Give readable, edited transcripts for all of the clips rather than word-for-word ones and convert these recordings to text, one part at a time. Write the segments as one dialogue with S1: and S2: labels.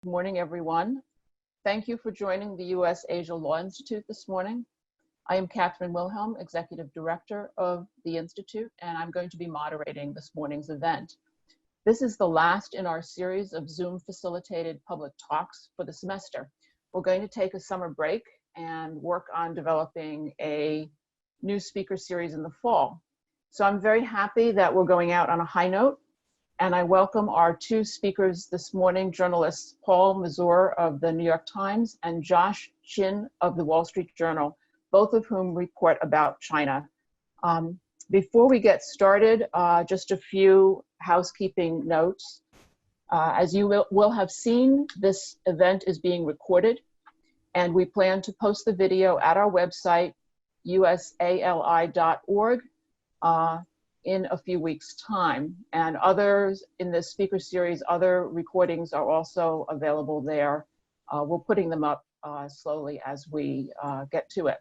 S1: morning, everyone. Thank you for joining the U.S. Asia Law Institute this morning. I am Katherine Wilhelm, Executive Director of the Institute, and I'm going to be moderating this morning's event. This is the last in our series of Zoom-facilitated public talks for the semester. We're going to take a summer break and work on developing a new speaker series in the fall. So I'm very happy that we're going out on a high note. And I welcome our two speakers this morning, journalists Paul Mozur of the New York Times and Josh Chin of the Wall Street Journal, both of whom report about China. Before we get started, just a few housekeeping notes. As you will have seen, this event is being recorded, and we plan to post the video at our website, USALI.org. In a few weeks' time, and others in this speaker series, other recordings are also available there. We're putting them up slowly as we get to it.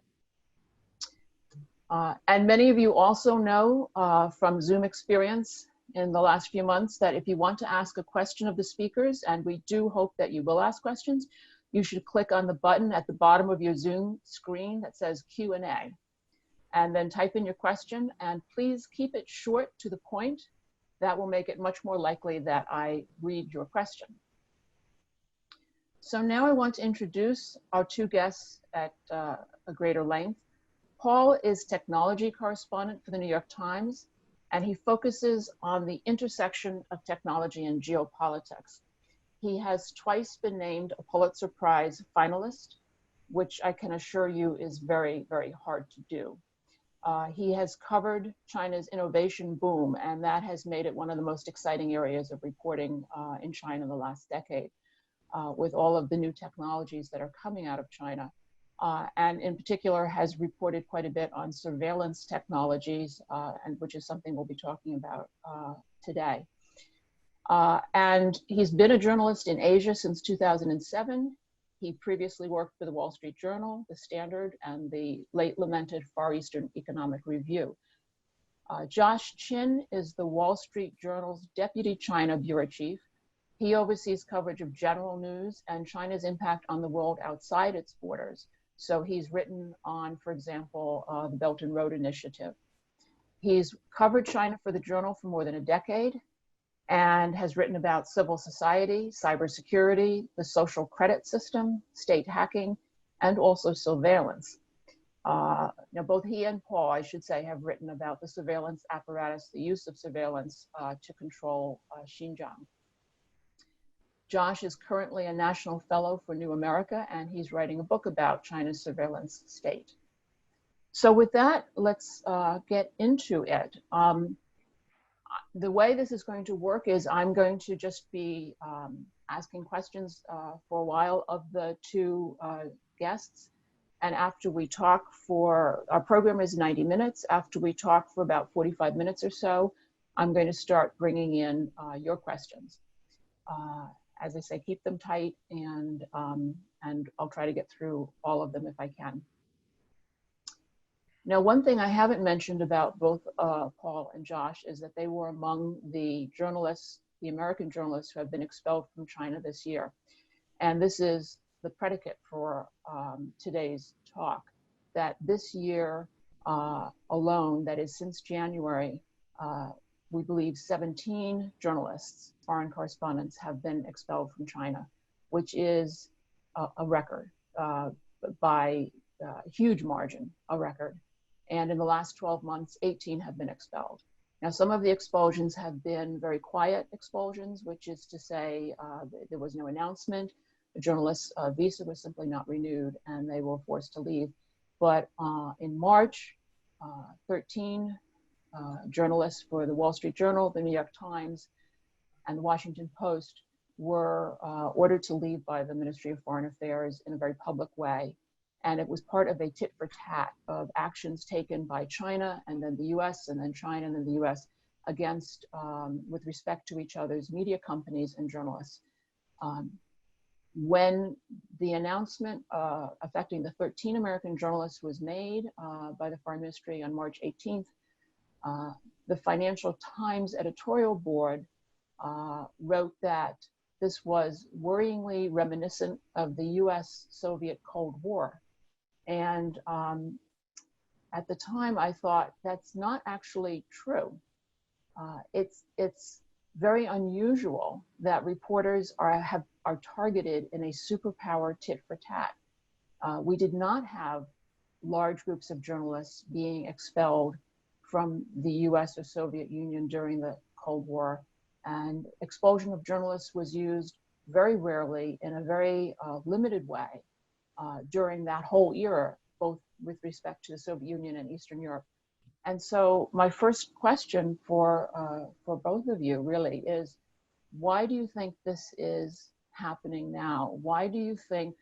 S1: And many of you also know from Zoom experience in the last few months that if you want to ask a question of the speakers, and we do hope that you will ask questions, you should click on the button at the bottom of your Zoom screen that says Q&A. And then type in your question, and please keep it short to the point. That will make it much more likely that I read your question. So now I want to introduce our two guests at a greater length. Paul is technology correspondent for the New York Times, and he focuses on the intersection of technology and geopolitics. He has twice been named a Pulitzer Prize finalist, which I can assure you is very, very hard to do. He has covered China's innovation boom, and that has made it one of the most exciting areas of reporting in China in the last decade, with all of the new technologies that are coming out of China. And in particular has reported quite a bit on surveillance technologies, and which is something we'll be talking about today. And he's been a journalist in Asia since 2007. He previously worked for the Wall Street Journal, the Standard, and the late lamented Far Eastern Economic Review. Josh Chin is the Wall Street Journal's Deputy China Bureau Chief. He oversees coverage of general news and China's impact on the world outside its borders. So he's written on, for example, the Belt and Road Initiative. He's covered China for the Journal for more than a decade, and has written about civil society, cybersecurity, the social credit system, state hacking, and also surveillance. Now, both he and Paul, I should say, have written about the surveillance apparatus, the use of surveillance to control Xinjiang. Josh is currently a National Fellow for New America, and he's writing a book about China's surveillance state. So with that, let's get into it. The way this is going to work is I'm going to just be asking questions for a while of the two guests. And after we talk our program is 90 minutes. After we talk for about 45 minutes or so, I'm going to start bringing in your questions. As I say, keep them tight, and I'll try to get through all of them if I can. Now, one thing I haven't mentioned about both Paul and Josh is that they were among the journalists, the American journalists who have been expelled from China this year. And this is the predicate for today's talk, that this year alone, that is since January, we believe 17 journalists, foreign correspondents, have been expelled from China, which is a record by a huge margin, a record. And in the last 12 months, 18 have been expelled. Now, some of the expulsions have been very quiet expulsions, which is to say there was no announcement. The journalist's visa was simply not renewed, and they were forced to leave. But in March, 13 journalists for the Wall Street Journal, the New York Times, and the Washington Post were ordered to leave by the Ministry of Foreign Affairs in a very public way. And it was part of a tit for tat of actions taken by China and then the US and then China and then the US against, with respect to each other's media companies and journalists. When the announcement affecting the 13 American journalists was made by the Foreign Ministry on March 18th, the Financial Times editorial board wrote that this was worryingly reminiscent of the US-Soviet Cold War. And at the time, I thought that's not actually true. It's very unusual that reporters are targeted in a superpower tit for tat. We did not have large groups of journalists being expelled from the US or Soviet Union during the Cold War. And expulsion of journalists was used very rarely in a very limited way during that whole era, both with respect to the Soviet Union and Eastern Europe. And so my first question for both of you really is, why do you think this is happening now? Why do you think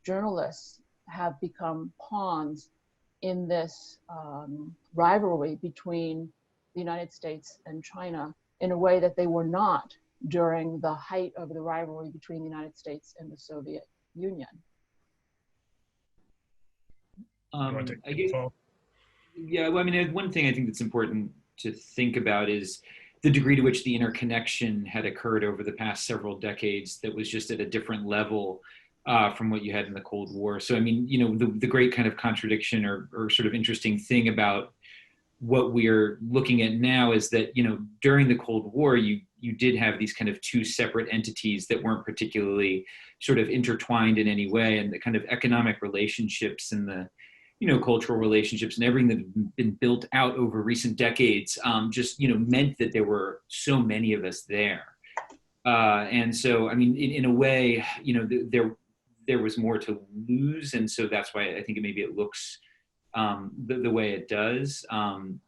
S1: journalists have become pawns in this rivalry between the United States and China in a way that they were not during the height of the rivalry between the United States and the Soviet Union?
S2: I guess, yeah, well, I mean, one thing I think that's important to think about is the degree to which the interconnection had occurred over the past several decades that was just at a different level from what you had in the Cold War. So, I mean, you know, the great kind of contradiction or sort of interesting thing about what we're looking at now is that, you know, during the Cold War, you did have these kind of two separate entities that weren't particularly sort of intertwined in any way, and the kind of economic relationships and the, you know, cultural relationships and everything that had been built out over recent decades just, you know, meant that there were so many of us there. And so, I mean, in a way, you know, there was more to lose. And so that's why I think maybe it looks the way it does. And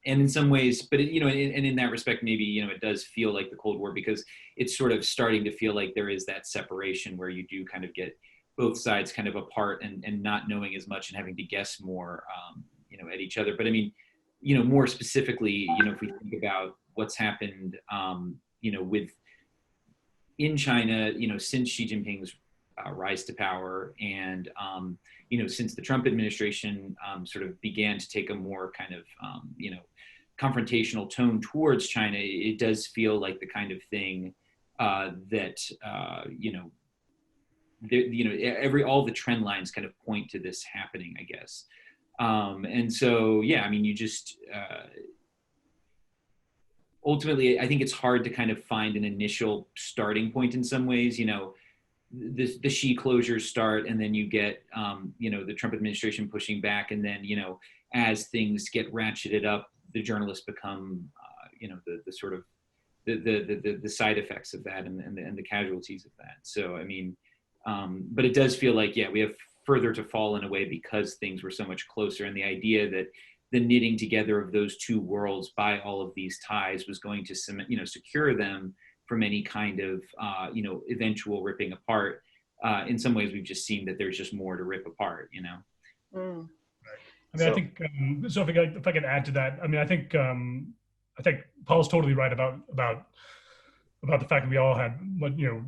S2: in some ways, but it, you know, and in that respect, maybe, you know, it does feel like the Cold War, because it's sort of starting to feel like there is that separation where you do kind of get both sides kind of apart and not knowing as much and having to guess more, you know, at each other. But I mean, you know, more specifically, you know, if we think about what's happened, you know, in China, you know, since Xi Jinping's rise to power, and you know, since the Trump administration sort of began to take a more kind of you know, confrontational tone towards China, it does feel like the kind of thing that you know, you know, all the trend lines kind of point to this happening, I guess. And so, yeah, I mean, you just ultimately, I think it's hard to kind of find an initial starting point in some ways. You know, the Xi closures start, and then you get you know, the Trump administration pushing back, and then, you know, as things get ratcheted up, the journalists become you know, the sort of the side effects of that, and the casualties of that. So I mean, but it does feel like, yeah, we have further to fall in a way because things were so much closer, and the idea that the knitting together of those two worlds by all of these ties was going to, you know, secure them from any kind of you know, eventual ripping apart. In some ways, we've just seen that there's just more to rip apart, you know.
S3: Right. I mean, I think so. If I could add to that, I mean, I think Paul's totally right about the fact that we all had, you know,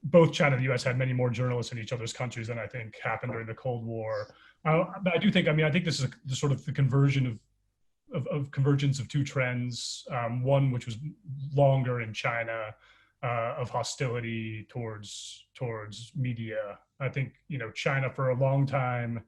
S3: both China and the U.S. had many more journalists in each other's countries than I think happened during the Cold War. But I do think, I mean, I think this is the sort of the conversion of convergence of two trends. One, which was longer in China, of hostility towards media. I think, you know, China for a long time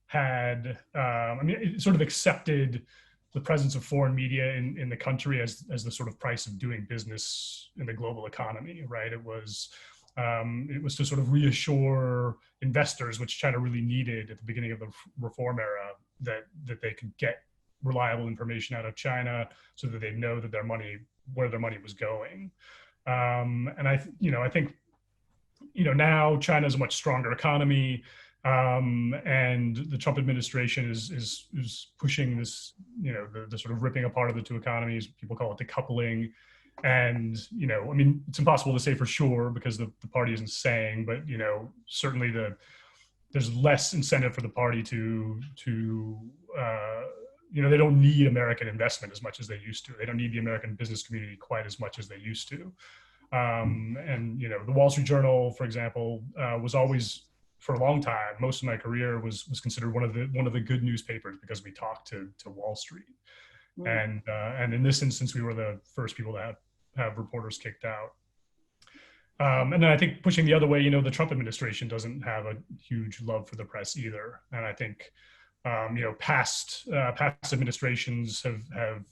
S3: had, I mean, it sort of accepted the presence of foreign media in the country as the sort of price of doing business in the global economy, right? It was to sort of reassure investors, which China really needed at the beginning of the reform era, that they could get reliable information out of China so that they know that where their money was going. And I think, you know, now China is a much stronger economy, and the Trump administration is pushing this, you know, the sort of ripping apart of the two economies. People call it decoupling. And, you know, I mean, it's impossible to say for sure because the party isn't saying, but, you know, certainly there's less incentive for the party to you know, they don't need American investment as much as they used to. They don't need the American business community quite as much as they used to. And, you know, the Wall Street Journal, for example, was always, for a long time, most of my career was considered one of the good newspapers because we talked to Wall Street. And in this instance, we were the first people to have reporters kicked out. And then I think pushing the other way, you know, the Trump administration doesn't have a huge love for the press either. And I think, you know, past administrations have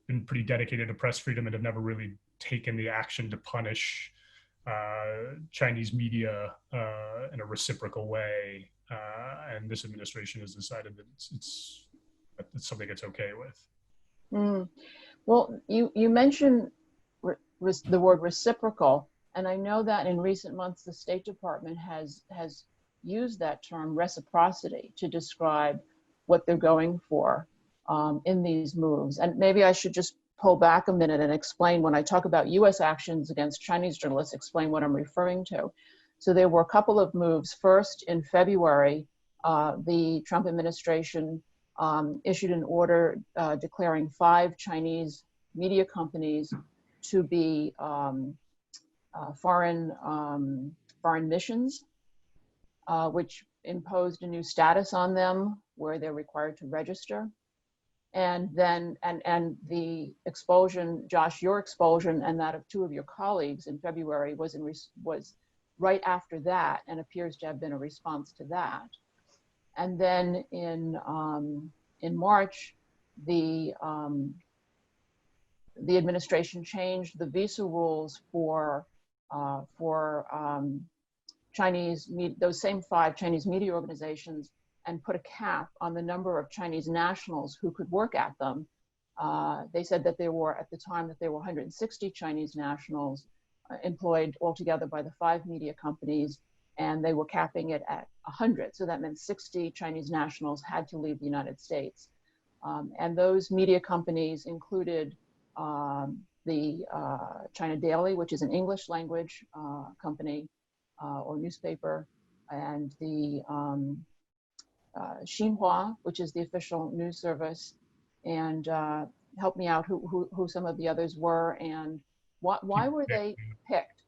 S3: been pretty dedicated to press freedom and have never really taken the action to punish Chinese media in a reciprocal way. And this administration has decided that it's something it's okay with.
S1: Mm. Well, you mentioned the word reciprocal, and I know that in recent months the State Department has used that term reciprocity to describe what they're going for in these moves. And maybe I should just pull back a minute and explain, when I talk about U.S. actions against Chinese journalists, explain what I'm referring to. So there were a couple of moves. First, in February, the Trump administration issued an order declaring 5 Chinese media companies to be foreign missions, which imposed a new status on them where they're required to register. And then, and the expulsion, Josh, your expulsion and that of 2 of your colleagues in February was right after that, and appears to have been a response to that. And then in March, the administration changed the visa rules for Chinese, those same 5 Chinese media organizations, and put a cap on the number of Chinese nationals who could work at them. They said that there were, at the time, that there were 160 Chinese nationals employed altogether by the 5 media companies, and they were capping it at 100. So that meant 60 Chinese nationals had to leave the United States. And those media companies included the China Daily, which is an English language company or newspaper, and the Xinhua, which is the official news service, and help me out who some of the others were, and why were they picked?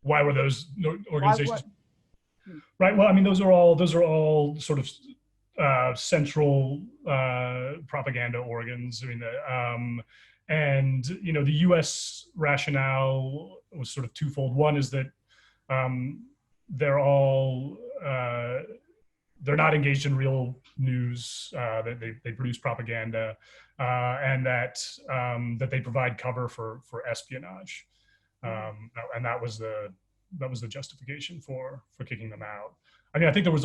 S3: Why were those organizations? Right. Well, I mean, those are all sort of central propaganda organs. I mean, and you know, the U.S. rationale was sort of twofold. One is that they're not engaged in real news. They produce propaganda, and that they provide cover for espionage. And that was the justification for kicking them out. I mean, I think there was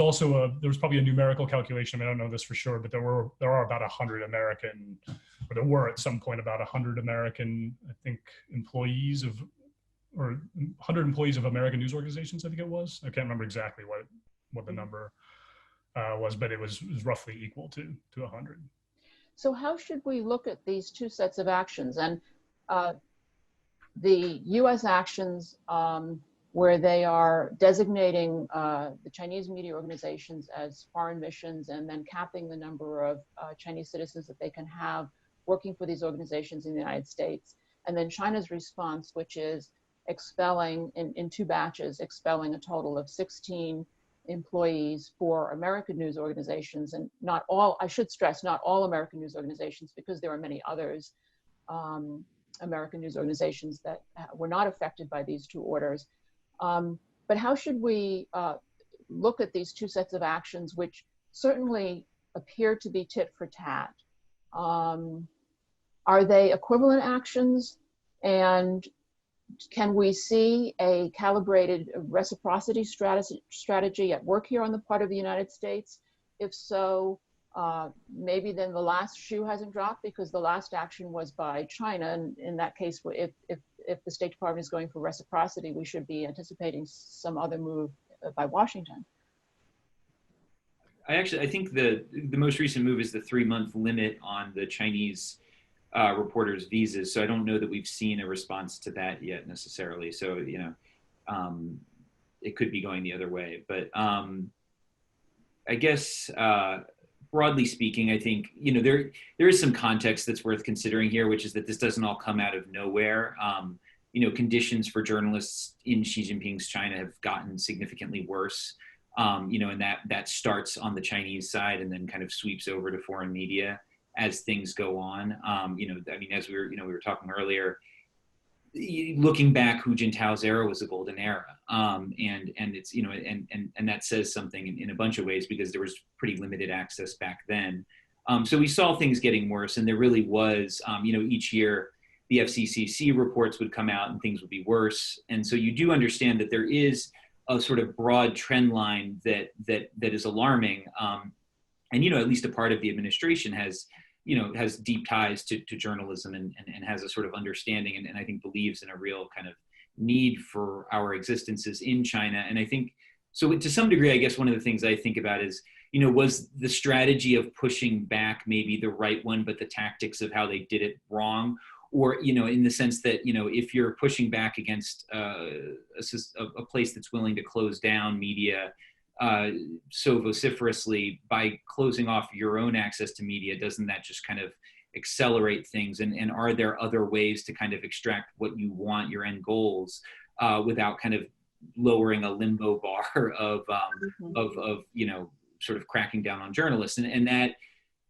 S3: probably a numerical calculation. I mean, I don't know this for sure, but there are about 100 American, or there were at some point about 100 American, I think, employees of, or 100 employees of American news organizations, I think it was. I can't remember exactly what the number was, but it was roughly equal to 100.
S1: So how should we look at these 2 sets of actions? And the U.S. actions where they are designating the Chinese media organizations as foreign missions and then capping the number of Chinese citizens that they can have working for these organizations in the United States. And then China's response, which is expelling in 2 batches, expelling a total of 16 employees for American news organizations, and not all, I should stress, not all American news organizations, because there are many others, American news organizations that were not affected by these 2 orders. But how should we look at these 2 sets of actions, which certainly appear to be tit for tat? Are they equivalent actions? And can we see a calibrated reciprocity strategy at work here on the part of the United States? If so, maybe then the last shoe hasn't dropped, because the last action was by China. And in that case, if the State Department is going for reciprocity, we should be anticipating some other move by Washington.
S2: I think the most recent move is the 3-month limit on the Chinese reporters' visas. So I don't know that we've seen a response to that yet necessarily. So, you know, it could be going the other way. But I guess broadly speaking, I think, you know, there is some context that's worth considering here, which is that this doesn't all come out of nowhere. You know, conditions for journalists in Xi Jinping's China have gotten significantly worse. You know, and that starts on the Chinese side and then kind of sweeps over to foreign media as things go on. You know, I mean, as we were talking earlier, looking back, Hu Jintao's era was a golden era, and it's, you know, and that says something in a bunch of ways, because there was pretty limited access back then. So we saw things getting worse, and there really was, you know, each year the FCCC reports would come out and things would be worse, and so you do understand that there is a sort of broad trend line that is alarming, and, you know, at least a part of the administration has, you know, has deep ties to journalism, and has a sort of understanding, and I think believes in a real kind of need for our existences in China. And I think, so to some degree, I guess one of the things I think about is, you know, was the strategy of pushing back maybe the right one, but the tactics of how they did it wrong? Or, you know, in the sense that, you know, if you're pushing back against a place that's willing to close down media so vociferously, by closing off your own access to media, doesn't that just kind of accelerate things? And are there other ways to kind of extract what you want, your end goals, without kind of lowering a limbo bar of you know, sort of cracking down on journalists? And that,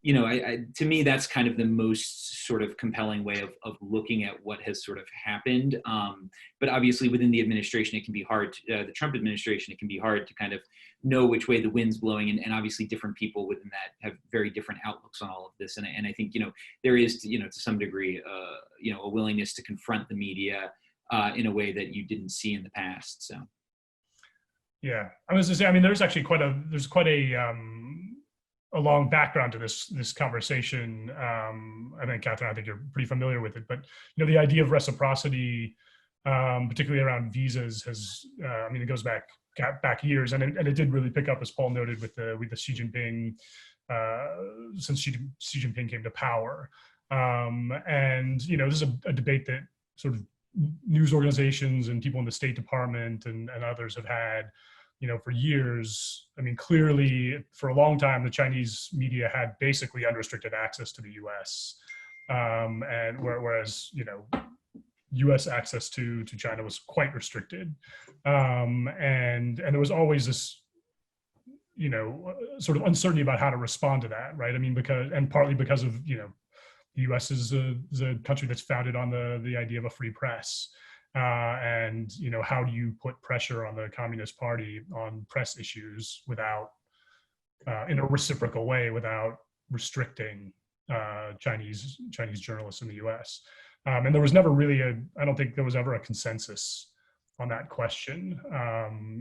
S2: you know, to me, that's kind of the most sort of compelling way of looking at what has sort of happened. But obviously within the administration, it can be hard, the Trump administration, it can be hard to kind of know which way the wind's blowing. And obviously different people within that have very different outlooks on all of this. And I think, you know, there is, you know, to some degree, you know, a willingness to confront the media in a way that you didn't see in the past, so.
S3: Yeah, I was gonna say, I mean, there's actually quite a long background to this conversation. I think, Katherine, I think you're pretty familiar with it, but, you know, the idea of reciprocity, particularly around visas, has, I mean, it goes back years, and it did really pick up, as Paul noted, with the Xi Jinping, since Xi Jinping came to power. And, you know, this is a debate that sort of news organizations and people in the State Department and others have had, you know, for years. I mean, clearly, for a long time, the Chinese media had basically unrestricted access to the U.S. And whereas, you know, U.S. access to China was quite restricted. And there was always this, you know, sort of uncertainty about how to respond to that, right? I mean, partly because of, you know, the U.S. is a country that's founded on the idea of a free press. And, you know, how do you put pressure on the Communist Party on press issues without, in a reciprocal way, without restricting Chinese journalists in the U.S. And there was never really I don't think there was ever a consensus on that question.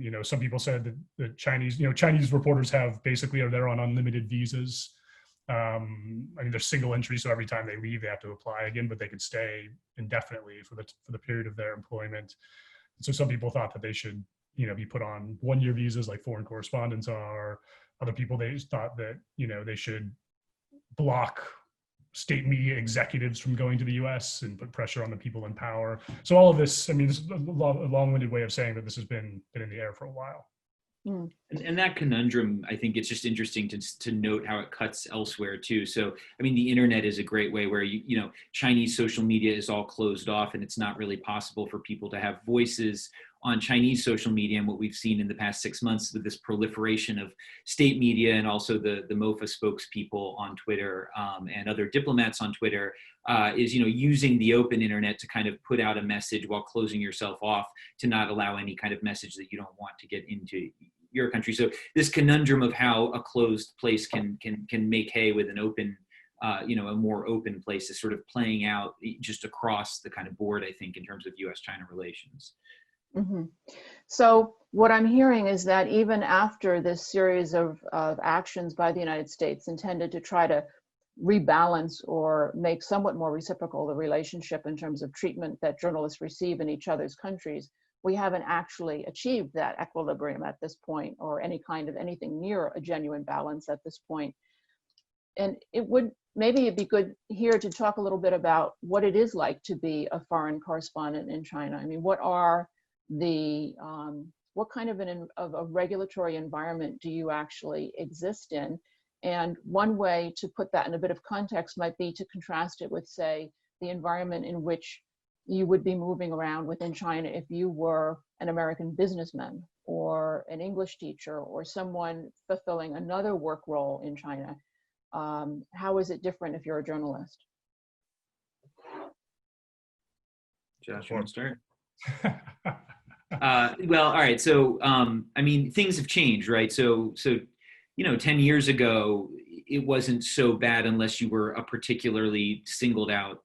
S3: You know, some people said that the Chinese reporters are there on unlimited visas. I mean, they're single entry, so every time they leave, they have to apply again, but they could stay indefinitely for the period of their employment. So some people thought that they should, you know, be put on one-year visas like foreign correspondents are. Other people, they thought that, you know, they should block state media executives from going to the U.S. and put pressure on the people in power. So all of this, I mean, this is a long-winded way of saying that this has been in the air for a while.
S2: And that conundrum, I think it's just interesting to note how it cuts elsewhere too. So, I mean, the internet is a great way where, you know, Chinese social media is all closed off, and it's not really possible for people to have voices on Chinese social media. And what we've seen in the past 6 months with this proliferation of state media, and also the MOFA spokespeople on Twitter, and other diplomats on Twitter, is, you know, using the open internet to kind of put out a message while closing yourself off to not allow any kind of message that you don't want to get into your country. So this conundrum of how a closed place can make hay with an open, you know, a more open place is sort of playing out just across the kind of board, I think, in terms of U.S.-China relations.
S1: Mm-hmm. So what I'm hearing is that even after this series of actions by the United States intended to try to rebalance or make somewhat more reciprocal the relationship in terms of treatment that journalists receive in each other's countries, we haven't actually achieved that equilibrium at this point, or anything near a genuine balance at this point. And maybe it'd be good here to talk a little bit about what it is like to be a foreign correspondent in China. I mean, what kind of a regulatory environment do you actually exist in? And one way to put that in a bit of context might be to contrast it with, say, the environment in which you would be moving around within China if you were an American businessman or an English teacher or someone fulfilling another work role in China. How is it different if you're a journalist?
S2: Josh, you want to start? Well, all right. So, I mean, things have changed, right? So, 10 years ago, it wasn't so bad unless you were a particularly singled out,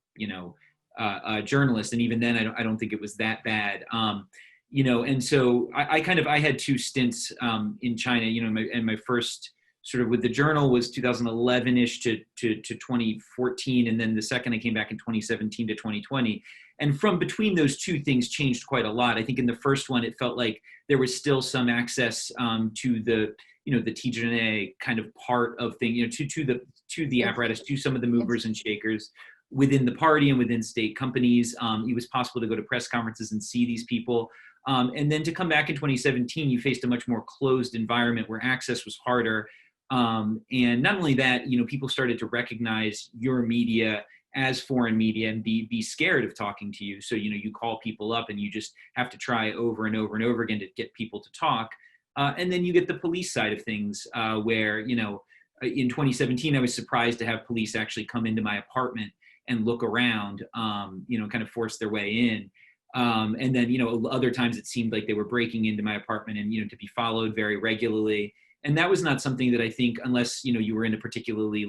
S2: journalist. And even then, I don't think it was that bad. And so I had two stints in China, and my first sort of with the journal was 2011-ish to 2014. And then the second I came back in 2017 to 2020. And from between those two, things changed quite a lot. I think in the first one, it felt like there was still some access to the, the TGNA kind of part of things, to the apparatus, to some of the movers and shakers within the party and within state companies. It was possible to go to press conferences and see these people. And then to come back in 2017, you faced a much more closed environment where access was harder. And not only that, people started to recognize your media as foreign media and be scared of talking to you. So, you call people up and you just have to try over and over and over again to get people to talk. And then you get the police side of things where, in 2017, I was surprised to have police actually come into my apartment and look around, kind of force their way in. And then, other times it seemed like they were breaking into my apartment and, to be followed very regularly. And that was not something that I think, unless, you were in a particularly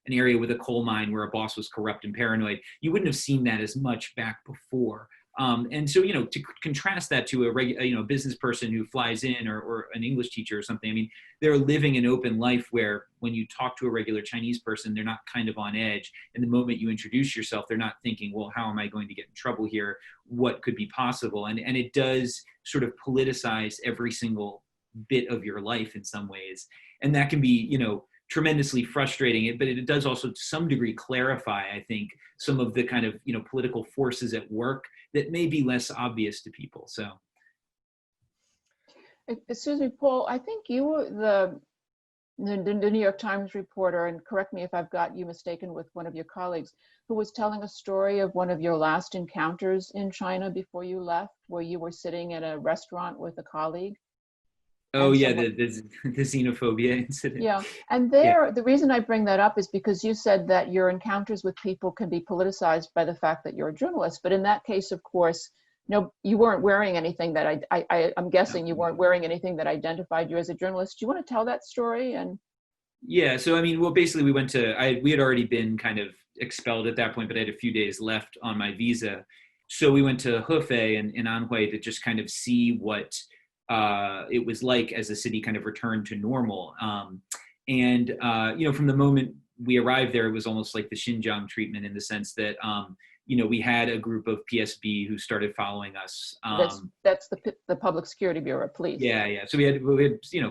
S2: an area with a coal mine where a boss was corrupt and paranoid, you wouldn't have seen that as much back before. And so, to contrast that to a business person who flies in or an English teacher or something, I mean, they're living an open life where when you talk to a regular Chinese person, they're not kind of on edge. And the moment you introduce yourself, they're not thinking, well, how am I going to get in trouble here? What could be possible? And it does sort of politicize every single bit of your life in some ways. And that can be, tremendously frustrating, but it does also to some degree clarify, I think, some of the kind of, political forces at work that may be less obvious to people. So.
S1: Excuse me, Paul, I think you were the New York Times reporter, and correct me if I've got you mistaken with one of your colleagues, who was telling a story of one of your last encounters in China before you left, where you were sitting at a restaurant with a colleague.
S2: Oh yeah, the xenophobia incident.
S1: Yeah, and the reason I bring that up is because you said that your encounters with people can be politicized by the fact that you're a journalist. But in that case, of course, you weren't wearing anything that I'm guessing you weren't wearing anything that identified you as a journalist. Do you want to tell that story? And
S2: yeah, so I mean, well, basically, we had already been kind of expelled at that point, but I had a few days left on my visa, so we went to Hefei in Anhui to just kind of see what it was like as the city kind of returned to normal. And from the moment we arrived there, it was almost like the Xinjiang treatment in the sense that, we had a group of PSB who started following us.
S1: That's the Public Security Bureau, police.
S2: Yeah. So we had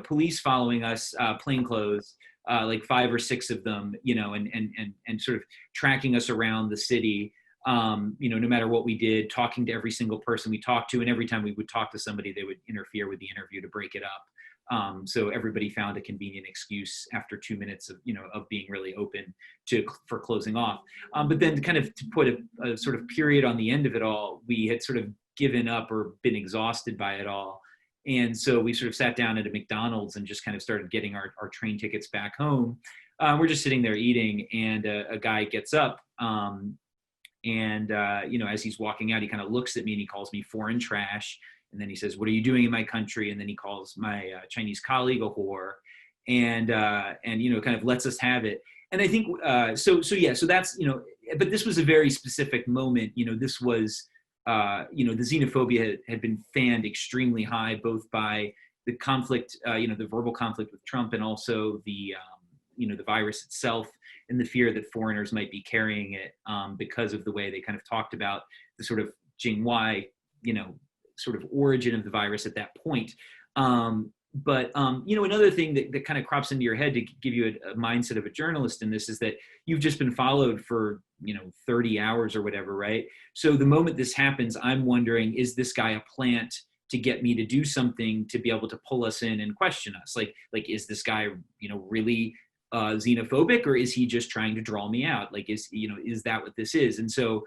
S2: police following us, plainclothes, like 5 or 6 of them, and sort of tracking us around the city. No matter what we did, talking to every single person we talked to, and every time we would talk to somebody, they would interfere with the interview to break it up. So everybody found a convenient excuse after 2 minutes of being really open for closing off. But then kind of to put a sort of period on the end of it all, we had sort of given up or been exhausted by it all. And so we sort of sat down at a McDonald's and just kind of started getting our train tickets back home. We're just sitting there eating, and a guy gets up. And as he's walking out, he kind of looks at me and he calls me foreign trash. And then he says, "What are you doing in my country?" And then he calls my Chinese colleague a whore, and kind of lets us have it. And I think, so that's, but this was a very specific moment. This was, the xenophobia had been fanned extremely high, both by the conflict, the verbal conflict with Trump, and also the virus itself, and the fear that foreigners might be carrying it because of the way they kind of talked about the sort of Jingwai, sort of origin of the virus at that point. But another thing that kind of crops into your head to give you a mindset of a journalist in this is that you've just been followed for, 30 hours or whatever, right? So the moment this happens, I'm wondering, is this guy a plant to get me to do something to be able to pull us in and question us? Like, is this guy, really xenophobic, or is he just trying to draw me out? Like, is that what this is? And so,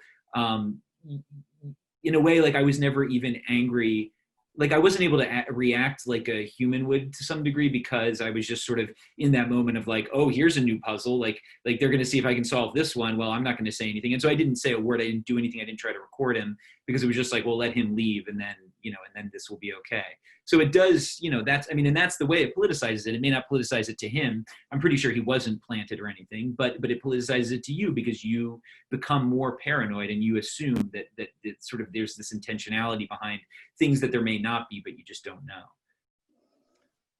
S2: in a way, like, I was never even angry like I wasn't able to react like a human would to some degree, because I was just sort of in that moment of like, oh, here's a new puzzle. Like they're going to see if I can solve this one. Well, I'm not going to say anything. And so I didn't say a word. I didn't do anything. I didn't try to record him, because it was just like, well, let him leave, and then, you know, and then this will be okay. So it does, you know, that's, I mean, and that's the way it politicizes it. It may not politicize it to him. I'm pretty sure he wasn't planted or anything, but it politicizes it to you, because you become more paranoid and you assume that it's sort of, there's this intentionality behind things that there may not be, but you just don't know.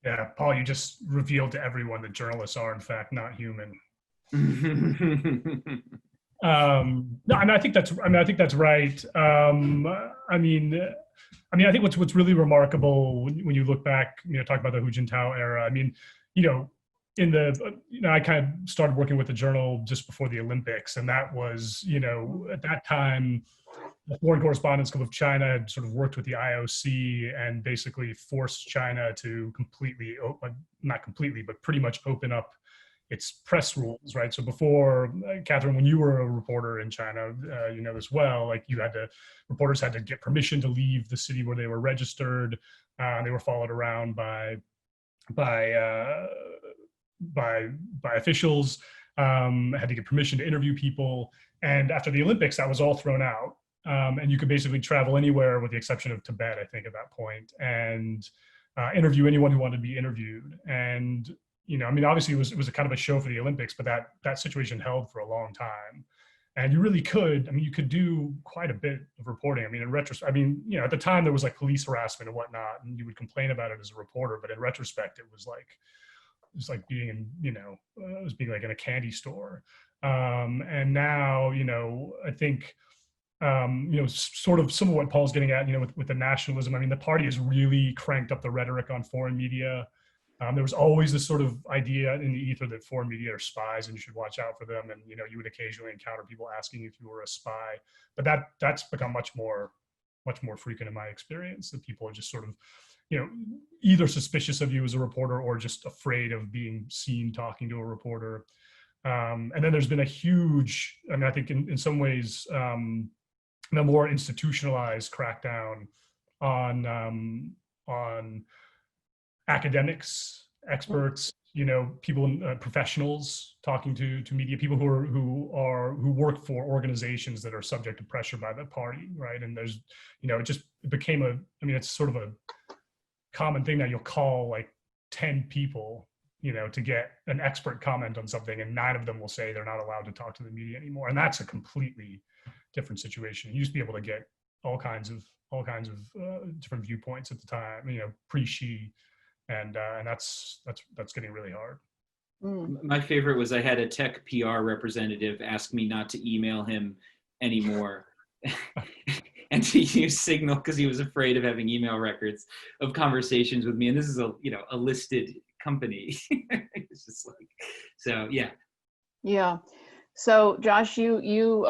S3: Yeah, Paul, you just revealed to everyone that journalists are in fact not human. No, I mean, I think that's right. I think what's really remarkable when you look back, you know, talk about the Hu Jintao era. I mean, you know, I kind of started working with the journal just before the Olympics, and that was, you know, at that time, the Foreign Correspondents Club of China had sort of worked with the IOC and basically forced China to completely, not completely, but pretty much open up its press rules, right? So before, Katherine, when you were a reporter in China, you know as well, like reporters had to get permission to leave the city where they were registered. They were followed around by officials, had to get permission to interview people. And after the Olympics, that was all thrown out. And you could basically travel anywhere with the exception of Tibet, I think, at that point, and interview anyone who wanted to be interviewed. And, you know, I mean, obviously it was a kind of a show for the Olympics, but that situation held for a long time. And you really could, I mean, you could do quite a bit of reporting. I mean, in retrospect, I mean, you know, at the time there was like police harassment and whatnot, and you would complain about it as a reporter, but in retrospect, it was like being in, you know, it was being like in a candy store. And now, you know, I think, you know, sort of some of what Paul's getting at, you know, with the nationalism. I mean, the party has really cranked up the rhetoric on foreign media. There was always this sort of idea in the ether that foreign media are spies and you should watch out for them. And, you know, you would occasionally encounter people asking if you were a spy, but that's become much more frequent in my experience, that people are just sort of, you know, either suspicious of you as a reporter or just afraid of being seen talking to a reporter. And then there's been a huge, I mean, I think in some ways, a more institutionalized crackdown on academics, experts, you know, people, professionals talking to media, people who work for organizations that are subject to pressure by the party, right? And there's, you know, it became it's sort of a common thing that you'll call like 10 people, you know, to get an expert comment on something, and 9 of them will say they're not allowed to talk to the media anymore. And that's a completely different situation. You used to be able to get all kinds of different viewpoints at the time, you know, pre-Xi, and that's getting really hard.
S2: My favorite was I had a tech PR representative ask me not to email him anymore and to use Signal because he was afraid of having email records of conversations with me. And this is a listed company. It's just like, so yeah. Yeah.
S1: So Josh, you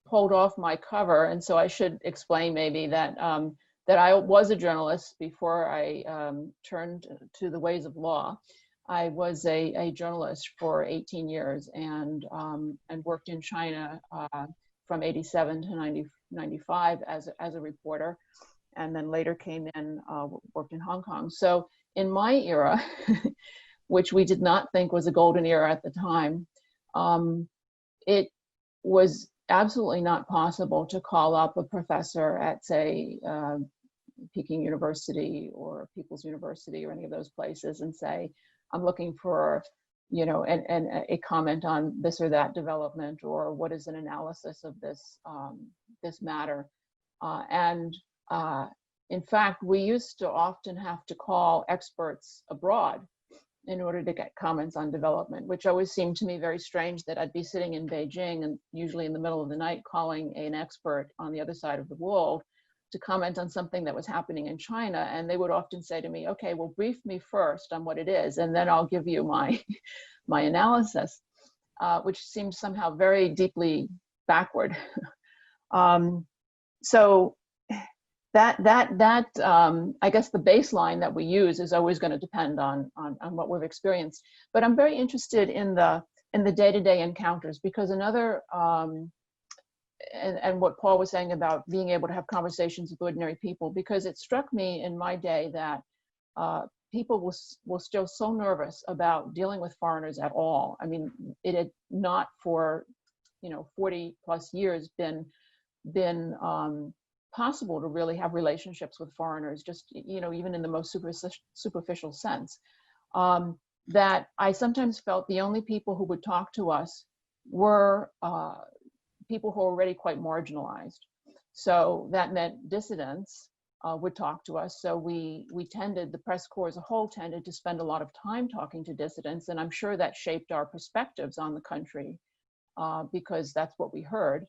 S1: pulled off my cover, and so I should explain maybe that that I was a journalist before I turned to the ways of law. I was a journalist for 18 years and worked in China from 87 to 95 as a reporter, and then later came in, worked in Hong Kong. So in my era, which we did not think was a golden era at the time, it was absolutely not possible to call up a professor at, say, Peking University or People's University or any of those places and say, I'm looking for, you know, a comment on this or that development, or what is an analysis of this this matter. In fact, we used to often have to call experts abroad in order to get comments on development, which always seemed to me very strange that I'd be sitting in Beijing and usually in the middle of the night calling an expert on the other side of the world to comment on something that was happening in China. And they would often say to me, okay, well, brief me first on what it is, and then I'll give you my analysis, which seems somehow very deeply backward. So that I guess the baseline that we use is always going to depend on what we've experienced. But I'm very interested in the day-to-day encounters, because another and what Paul was saying about being able to have conversations with ordinary people, because it struck me in my day that people were still so nervous about dealing with foreigners at all. I mean, it had not for 40 plus years been possible to really have relationships with foreigners, just even in the most superficial sense. That I sometimes felt the only people who would talk to us were people who are already quite marginalized. So that meant dissidents would talk to us. So we tended, the press corps as a whole tended to spend a lot of time talking to dissidents. And I'm sure that shaped our perspectives on the country because that's what we heard.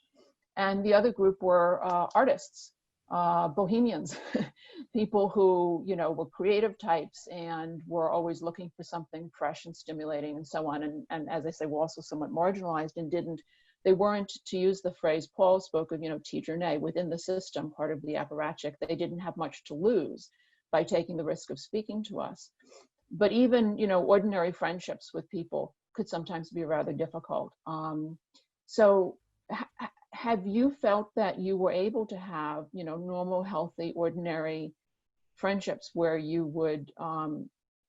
S1: And the other group were artists, bohemians, people who, were creative types and were always looking for something fresh and stimulating and so on. And as I say, were also somewhat marginalized and they weren't, to use the phrase Paul spoke of, tiger nay, within the system, part of the apparatchik. They didn't have much to lose by taking the risk of speaking to us. But even, ordinary friendships with people could sometimes be rather difficult. So have you felt that you were able to have, normal, healthy, ordinary friendships where you would,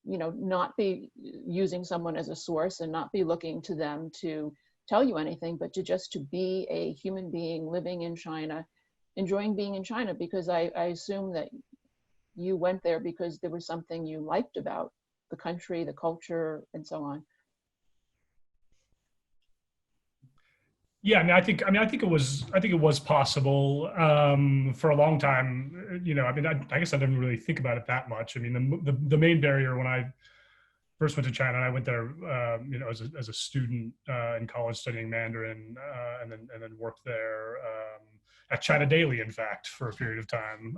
S1: not be using someone as a source and not be looking to them to tell you anything, but to be a human being living in China, enjoying being in China? Because I assume that you went there because there was something you liked about the country, the culture, and so on.
S3: Yeah, I think it was possible for a long time. I guess I didn't really think about it that much. I mean, the main barrier when I first went to China, and I went there, as a student in college studying Mandarin, and then worked there at China Daily, in fact, for a period of time,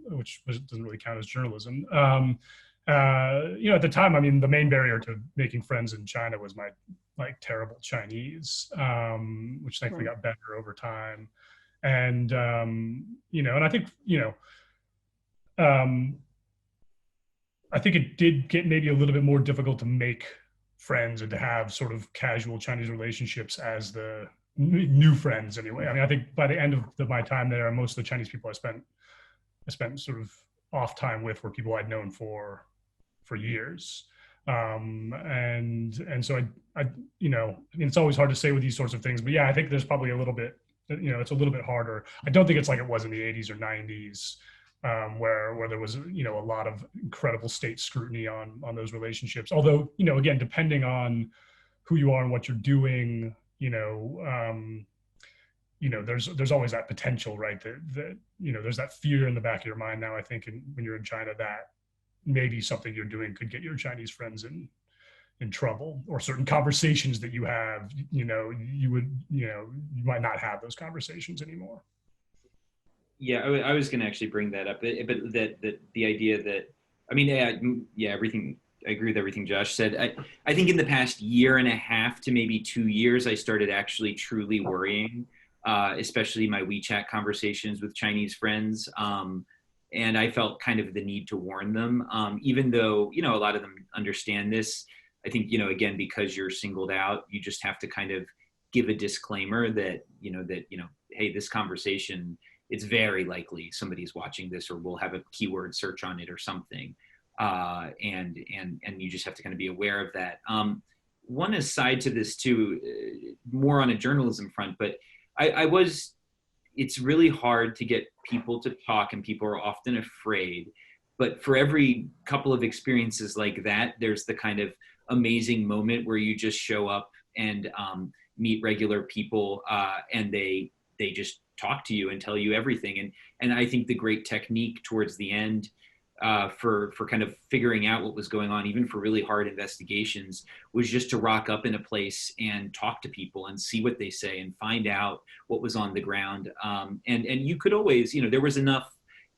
S3: which doesn't really count as journalism. At the time, I mean, the main barrier to making friends in China was my terrible Chinese, which thankfully got better over time. And, and I think, I think it did get maybe a little bit more difficult to make friends and to have sort of casual Chinese relationships as the new friends anyway. I mean, I think by the end of my time there, most of the Chinese people I spent sort of off time with were people I'd known for years. And so I mean, it's always hard to say with these sorts of things, but yeah, I think there's probably a little bit, it's a little bit harder. I don't think it's like it was in the 80s or 90s, where there was, a lot of incredible state scrutiny on those relationships. Although, again, depending on who you are and what you're doing, there's always that potential, right? That there's that fear in the back of your mind now, I think, when you're in China, that maybe something you're doing could get your Chinese friends in trouble, or certain conversations that you have, you might not have those conversations anymore.
S2: Yeah, I was going to actually bring that up, but that the idea that, I mean, everything, I agree with everything Josh said. I think in the past year and a half to maybe 2 years, I started actually truly worrying, especially my WeChat conversations with Chinese friends. And I felt kind of the need to warn them, even though, a lot of them understand this. I think, again, because you're singled out, you just have to kind of give a disclaimer that, hey, this conversation, it's very likely somebody's watching this, or we'll have a keyword search on it or something. And you just have to kind of be aware of that. One aside to this too, more on a journalism front, but it's really hard to get people to talk, and people are often afraid. But for every couple of experiences like that, there's the kind of amazing moment where you just show up and meet regular people, and they just talk to you and tell you everything. And I think the great technique towards the end for kind of figuring out what was going on, even for really hard investigations, was just to rock up in a place and talk to people and see what they say and find out what was on the ground. And you could always, there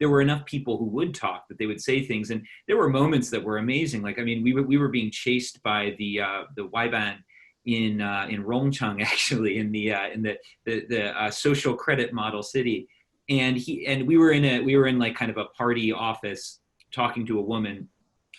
S2: were enough people who would talk that they would say things. And there were moments that were amazing. Like, I mean, we were being chased by the Waiban in Rongcheng, actually, in the social credit model city. And we were in like kind of a party office talking to a woman,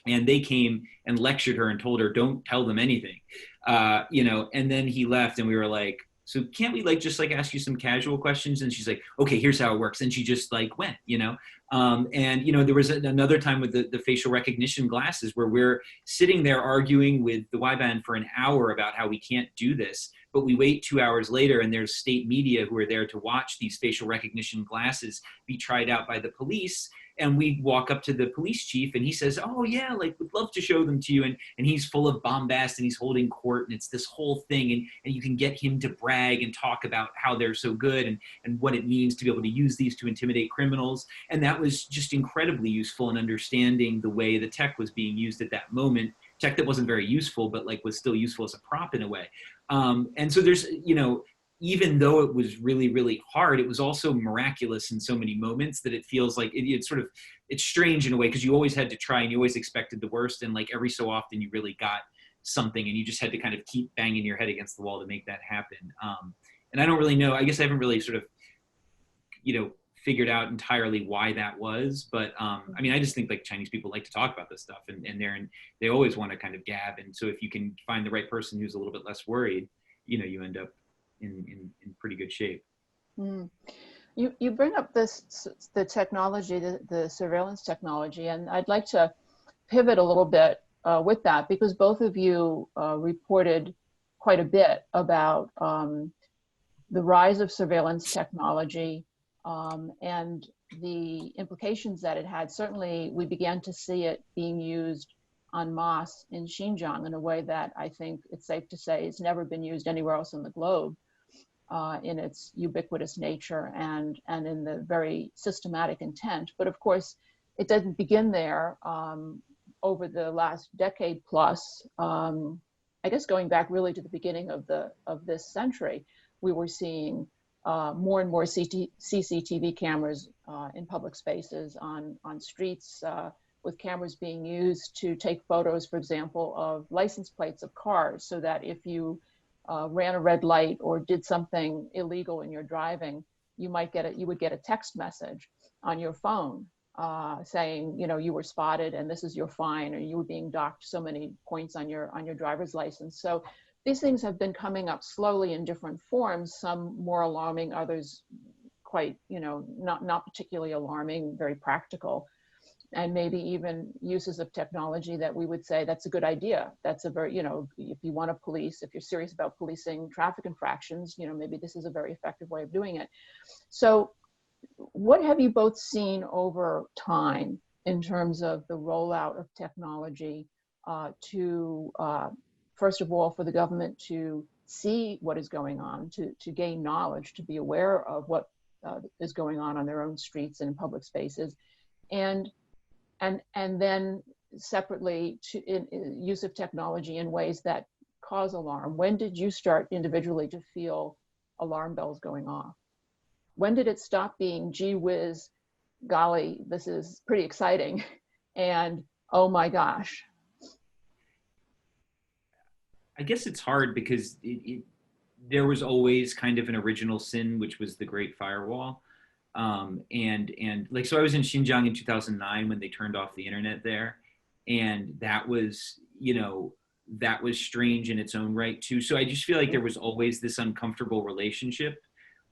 S2: and they came and lectured her and told her, don't tell them anything, and then he left, and we were like, so can't we like just like ask you some casual questions? And she's like, okay, here's how it works. And she just like went, you know. And you know, there was another time with the facial recognition glasses where we're sitting there arguing with the Y-band for an hour about how we can't do this, but we wait 2 hours later and there's state media who are there to watch these facial recognition glasses be tried out by the police. And we walk up to the police chief and he says, oh yeah, like we'd love to show them to you. And he's full of bombast and he's holding court and it's this whole thing. And you can get him to brag and talk about how they're so good and what it means to be able to use these to intimidate criminals. And that was just incredibly useful in understanding the way the tech was being used at that moment. Tech that wasn't very useful, but like was still useful as a prop in a way. And so there's, you know, even though it was really, really hard, it was also miraculous in so many moments that it feels like it's sort of, it's strange in a way because you always had to try and you always expected the worst. And like every so often you really got something and you just had to kind of keep banging your head against the wall to make that happen. And I don't really know, I guess I haven't really sort of, you know, figured out entirely why that was. But I mean, I just think like Chinese people like to talk about this stuff and they always want to kind of gab. And so if you can find the right person who's a little bit less worried, you know, you end up in pretty good shape.
S1: Mm. You bring up the technology, the surveillance technology, and I'd like to pivot a little bit with that because both of you reported quite a bit about the rise of surveillance technology and the implications that it had. Certainly, we began to see it being used en masse in Xinjiang in a way that I think it's safe to say has never been used anywhere else in the globe. In its ubiquitous nature and in the very systematic intent. But of course, it didn't begin there. Over the last decade plus, I guess going back really to the beginning of this century, we were seeing more and more CCTV cameras in public spaces, on streets, with cameras being used to take photos, for example, of license plates of cars, so that if you ran a red light or did something illegal in your driving, you would get a text message on your phone saying, you know, you were spotted and this is your fine, or you were being docked so many points on your driver's license. So these things have been coming up slowly in different forms, some more alarming, others quite, you know, not particularly alarming, very practical. And maybe even uses of technology that we would say that's a good idea. That's a very, you know, if you want to police, if you're serious about policing traffic infractions, you know, maybe this is a very effective way of doing it. So what have you both seen over time in terms of the rollout of technology to, first of all, for the government to see what is going on, to gain knowledge, to be aware of what is going on their own streets and in public spaces, and then separately use of technology in ways that cause alarm? When did you start individually to feel alarm bells going off? When did it stop being, gee whiz, golly, this is pretty exciting, and oh my gosh?
S2: I guess it's hard because there was always kind of an original sin, which was the Great Firewall. And like, so I was in Xinjiang in 2009 when they turned off the internet there. And that was, you know, that was strange in its own right too. So I just feel like there was always this uncomfortable relationship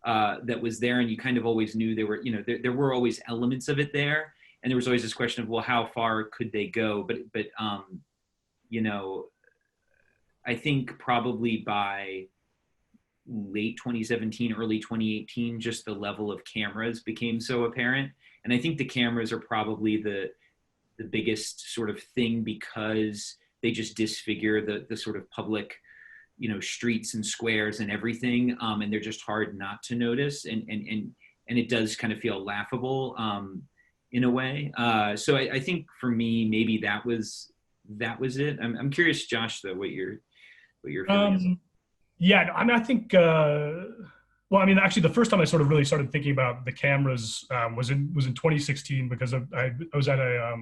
S2: that was there. And you kind of always knew there were, you know, there were always elements of it there. And there was always this question of, well, how far could they go? But you know, I think probably by late 2017, early 2018, just the level of cameras became so apparent. And I think the cameras are probably the biggest sort of thing because they just disfigure the sort of public, you know, streets and squares and everything. And they're just hard not to notice. And it does kind of feel laughable in a way. So I think for me, maybe that was it. I'm curious, Josh, though, what your feeling is.
S3: Yeah, I mean, I think, well, I mean, actually, the first time I sort of really started thinking about the cameras was in 2016 because I was at a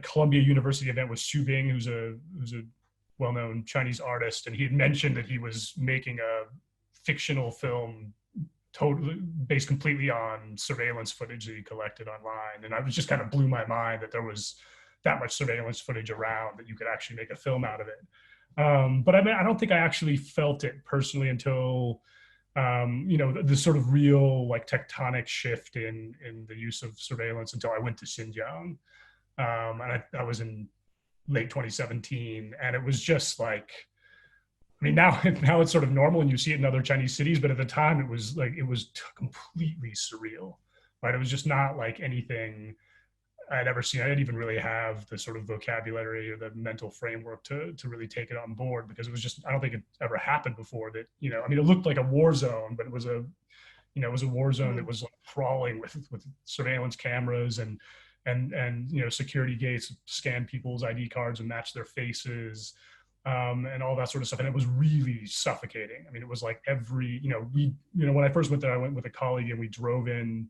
S3: Columbia University event with Xu Bing, who's a well-known Chinese artist, and he had mentioned that he was making a fictional film totally based completely on surveillance footage that he collected online, and I was just kind of blew my mind that there was that much surveillance footage around that you could actually make a film out of it. But I mean, I don't think I actually felt it personally until, the sort of real like tectonic shift in the use of surveillance until I went to Xinjiang. And I was in late 2017, and it was just like, I mean, now it's sort of normal and you see it in other Chinese cities, but at the time it was completely surreal, right? It was just not like anything I'd ever seen. I didn't even really have the sort of vocabulary or the mental framework to really take it on board, because it was just, I don't think it ever happened before that, I mean, it looked like a war zone, but it was a war zone that was like crawling with surveillance cameras and security gates scan people's ID cards and match their faces, and all that sort of stuff. And it was really suffocating. I mean, it was like when I first went there, I went with a colleague and we drove in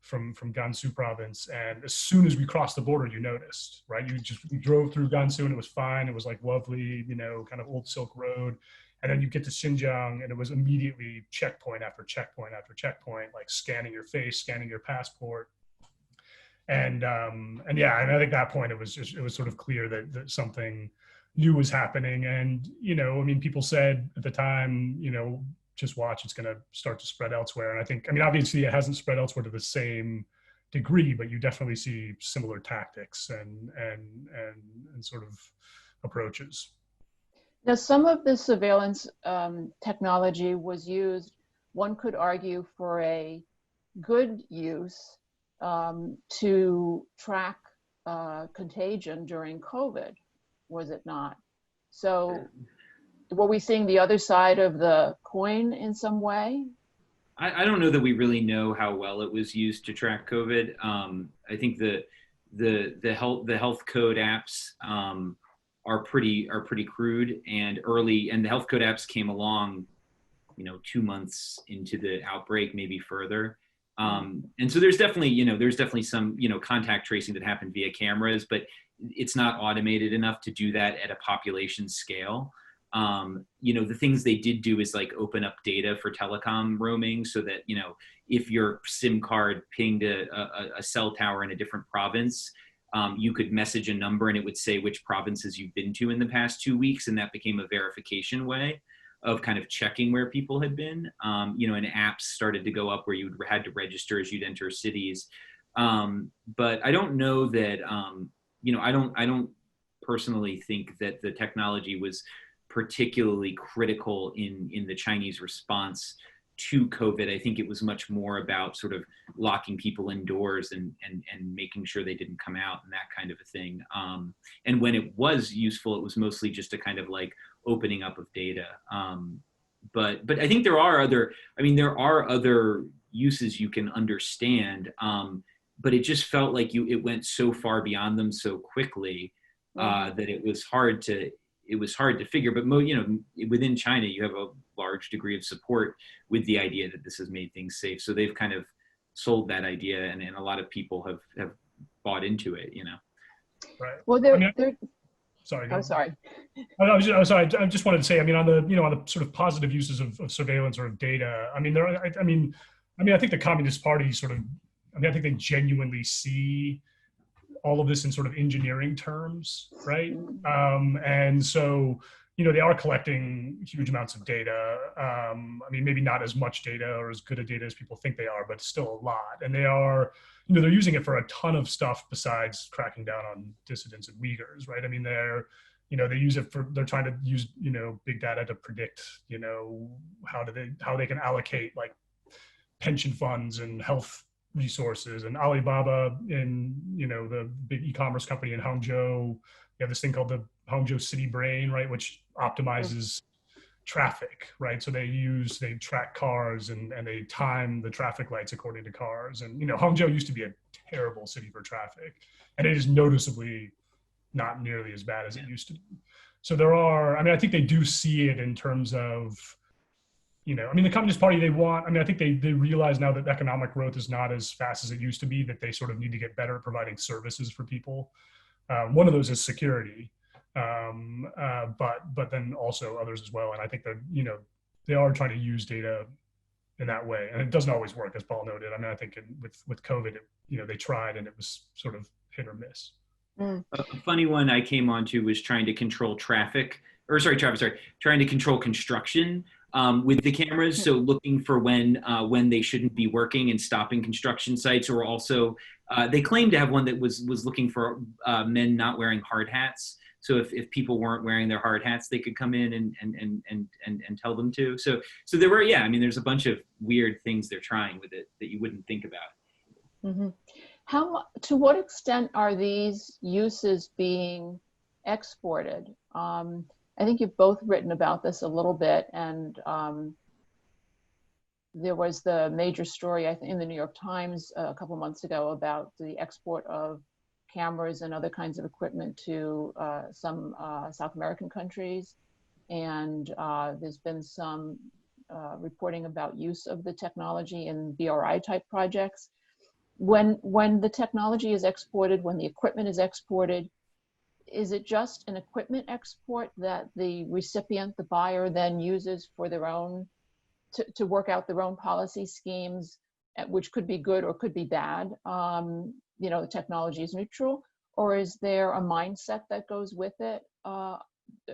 S3: from Gansu province. And as soon as we crossed the border, you noticed, right? We drove through Gansu and it was fine. It was like lovely, kind of old Silk Road. And then you get to Xinjiang and it was immediately checkpoint after checkpoint after checkpoint, like scanning your face, scanning your passport. And yeah, and I think at that point it was sort of clear that something new was happening. And, I mean, people said at the time, just watch, it's going to start to spread elsewhere. And I mean, obviously it hasn't spread elsewhere to the same degree, but you definitely see similar tactics and sort of approaches.
S1: Now, some of the surveillance technology was used, one could argue, for a good use to track contagion during COVID, was it not? So were we seeing the other side of the coin in some way?
S2: I don't know that we really know how well it was used to track COVID. I think the health code apps are pretty crude and early, and the health code apps came along, 2 months into the outbreak, maybe further. And so there's definitely some, contact tracing that happened via cameras, but it's not automated enough to do that at a population scale. The things they did do is like open up data for telecom roaming so that, if your SIM card pinged a cell tower in a different province, you could message a number and it would say which provinces you've been to in the past 2 weeks. And that became a verification way of kind of checking where people had been, and apps started to go up where you had to register as you'd enter cities. But I don't know that, I don't personally think that the technology was particularly critical in the Chinese response to COVID. I think it was much more about sort of locking people indoors and making sure they didn't come out and that kind of a thing. And when it was useful, it was mostly just a kind of like opening up of data. But I think there are other uses you can understand, but it just felt like it went so far beyond them so quickly that it was hard to figure. But within China, you have a large degree of support with the idea that this has made things safe. So they've kind of sold that idea, and a lot of people have bought into it.
S3: Right.
S1: Well,
S3: Sorry.
S1: I'm sorry.
S3: I just wanted to say, I mean, on the sort of positive uses of surveillance or of data, I mean, I think the Communist Party I think they genuinely see all of this in sort of engineering terms, right? And so, they are collecting huge amounts of data. I mean, maybe not as much data or as good a data as people think they are, but still a lot. And they are, they're using it for a ton of stuff besides cracking down on dissidents and Uyghurs, right? I mean, they use it they're trying to use, big data to predict, how they can allocate like pension funds and health resources. And Alibaba in, the big e-commerce company in Hangzhou, you have this thing called the Hangzhou City Brain, right, which optimizes traffic, right? So they track cars and they time the traffic lights according to cars. And, Hangzhou used to be a terrible city for traffic, and it is noticeably not nearly as bad as it used to be. So I think they do see it in terms of, the Communist Party, I think they realize now that economic growth is not as fast as it used to be, that they sort of need to get better at providing services for people. One of those is security, but then also others as well. And I think that, they are trying to use data in that way. And it doesn't always work, as Paul noted. I mean, I think with COVID, they tried and it was sort of hit or miss.
S2: A funny one I came onto was trying to control traffic trying to control construction with the cameras. So looking for when they shouldn't be working and stopping construction sites, or also they claimed to have one that was looking for men not wearing hard hats. So if people weren't wearing their hard hats, they could come in and tell them to. So there were, I mean, there's a bunch of weird things they're trying with it that you wouldn't think about.
S1: Mm-hmm. To what extent are these uses being exported? I think you've both written about this a little bit, and there was the major story, I think, in the New York Times a couple months ago about the export of cameras and other kinds of equipment to some South American countries. And there's been some reporting about use of the technology in BRI type projects. When the technology is exported, when the equipment is exported, is it just an equipment export that the recipient, the buyer, then uses for their own, to work out their own policy schemes, which could be good or could be bad? You know, the technology is neutral, or is there a mindset that goes with it,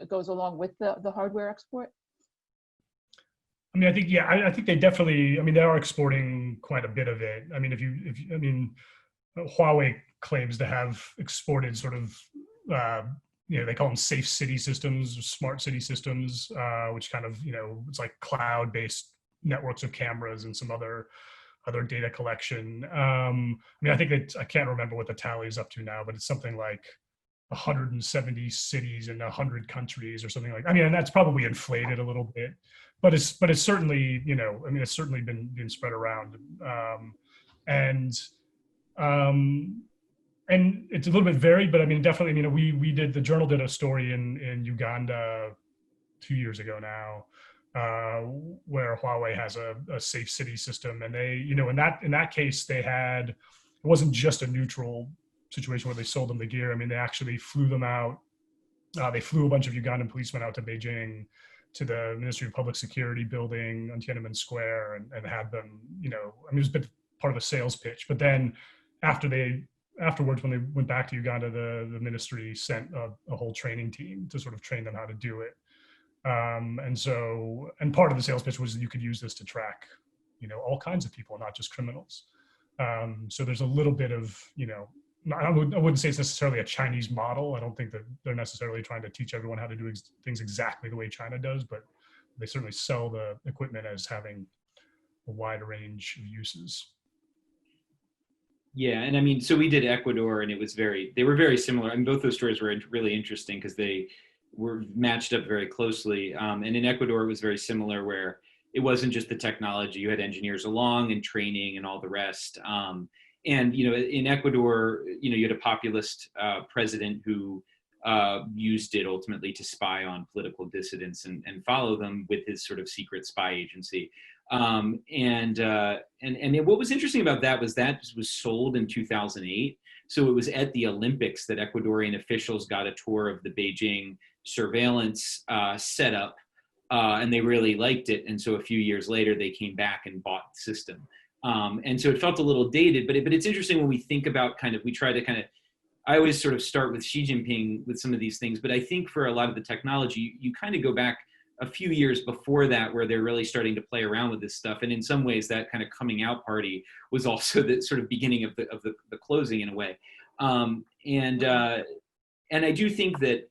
S1: goes along with the hardware export?
S3: I mean, I think, I think they definitely, I mean, they are exporting quite a bit of it. I mean, I mean, Huawei claims to have exported sort of, you know, they call them safe city systems, smart city systems, which kind of, you know, it's like cloud-based networks of cameras and some other data collection. I mean, I think I can't remember what the tally is up to now, but it's something like 170 cities in 100 countries or something like that. I mean, and that's probably inflated a little bit, but it's certainly, you know, I mean, it's certainly been spread around. And it's a little bit varied, but I mean, definitely, you know, the Journal did a story in Uganda 2 years ago now, where Huawei has a safe city system, and they, you know, in that case, it wasn't just a neutral situation where they sold them the gear. I mean, they actually flew them out. They flew a bunch of Ugandan policemen out to Beijing, to the Ministry of Public Security building on Tiananmen Square, and had them, you know, I mean, it was a bit part of a sales pitch. But then afterwards, when they went back to Uganda, the ministry sent a whole training team to sort of train them how to do it. And part of the sales pitch was that you could use this to track, you know, all kinds of people, not just criminals. So there's a little bit of, you know, I wouldn't say it's necessarily a Chinese model. I don't think that they're necessarily trying to teach everyone how to do things exactly the way China does, but they certainly sell the equipment as having a wide range of uses.
S2: Yeah, and I mean, so we did Ecuador, and they were very similar. I mean, both those stories were really interesting because they were matched up very closely. And in Ecuador, it was very similar, where it wasn't just the technology. You had engineers along and training and all the rest. And, you know, in Ecuador, you know, you had a populist president who used it ultimately to spy on political dissidents and follow them with his sort of secret spy agency. And what was interesting about that was sold in 2008. So it was at the Olympics that Ecuadorian officials got a tour of the Beijing surveillance setup, and they really liked it. And so a few years later, they came back and bought the system. And so it felt a little dated, but it's interesting when we think about I always sort of start with Xi Jinping with some of these things, but I think for a lot of the technology, you kind of go back a few years before that, where they're really starting to play around with this stuff. And in some ways, that kind of coming out party was also the sort of beginning of the closing in a way. And I do think that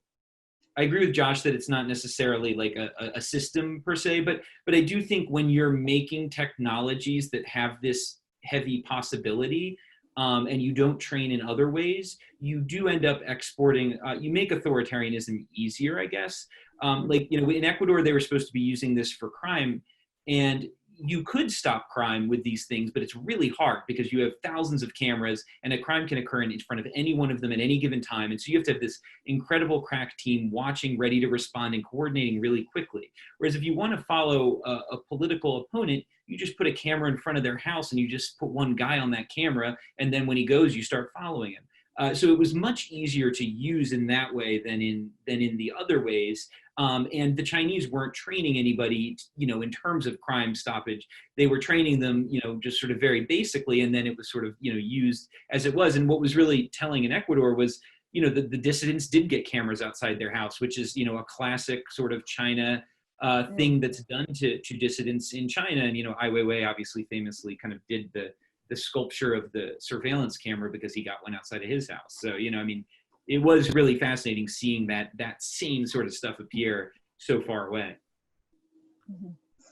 S2: I agree with Josh that it's not necessarily like a system per se, but I do think when you're making technologies that have this heavy possibility, and you don't train in other ways, you do end up exporting, you make authoritarianism easier, I guess. Like, you know, in Ecuador, they were supposed to be using this for crime, and you could stop crime with these things, but it's really hard because you have thousands of cameras, and a crime can occur in front of any one of them at any given time. And so you have to have this incredible crack team watching, ready to respond, and coordinating really quickly. Whereas if you want to follow a political opponent, you just put a camera in front of their house and you just put one guy on that camera, and then when he goes, you start following him. So it was much easier to use in that way than in the other ways. And the Chinese weren't training anybody, you know, in terms of crime stoppage. They were training them, you know, just sort of very basically, and then it was sort of, you know, used as it was. And what was really telling in Ecuador was, the dissidents did get cameras outside their house, which is, a classic sort of China thing that's done to dissidents in China. And, Ai Weiwei obviously famously kind of did the sculpture of the surveillance camera because he got one outside of his house. So, it was really fascinating seeing that same sort of stuff appear so far away.